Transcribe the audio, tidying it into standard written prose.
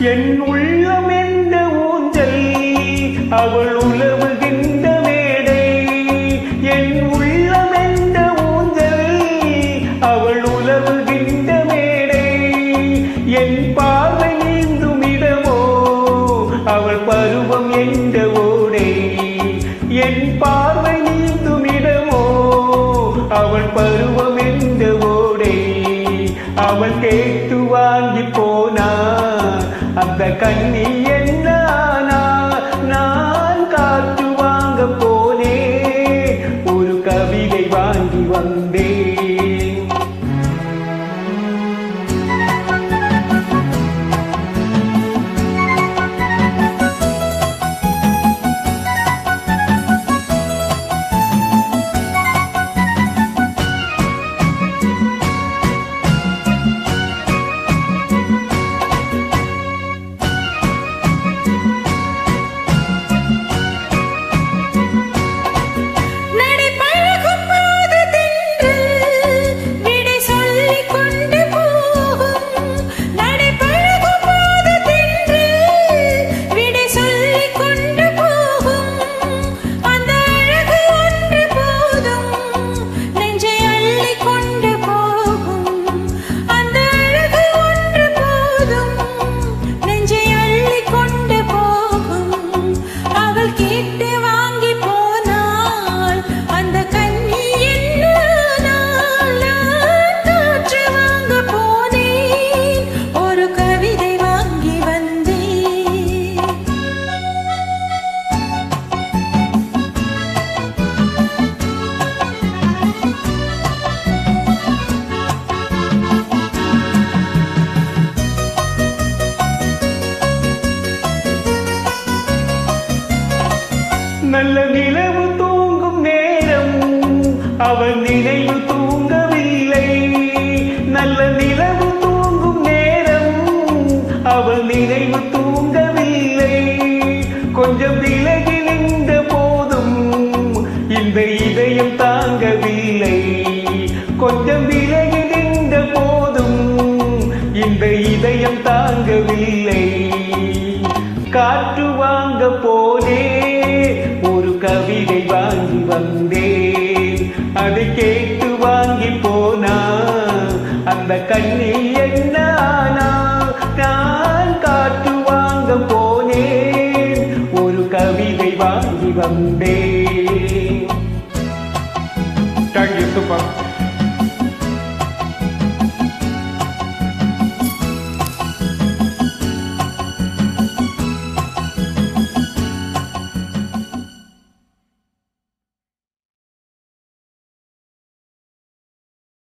என் உள்ளம் என்ற ஊஞ்சல் அவள் உலவுகின்ற மேடை. என் உள்ளம் என்ற ஊஞ்சல் அவள் உலவுகின்ற மேடை. என் பார்வை நீந்தும் இடமோ அவள் பருவம் என்ற ஓடை. என் பார்வை நீந்தும் இடமோ அவள் பருவம் என்ற ஓடை. அவள் கேட்டு வாங்கி போனா அந்த கண்ணி என்ன நான் காற்று வாங்க போனே ஒரு கவிதை வாங்கி வந்தேன். நல்ல நிலவு தூங்கும் நேரம் அவள் நினைவு தூங்கவில்லை. நல்ல நிலவு தூங்கும் நேரம் அவள் நினைவு தூங்கவில்லை. கொஞ்சம் விலகி நின்ற போதும் இந்த இதயம் தாங்கவில்லை. கொஞ்சம் விலகி நின்ற போதும் இந்த இதயம் தாங்கவில்லை. காற்று வாங்க போனே ஒரு கவிதை வாங்கி வந்தேன். அதை கேட்டு வாங்கி போனா அந்த கண்ணி என்ன நான் காற்று வாங்க போனேன் ஒரு கவிதை வாங்கி வந்தேன். Thank you, super.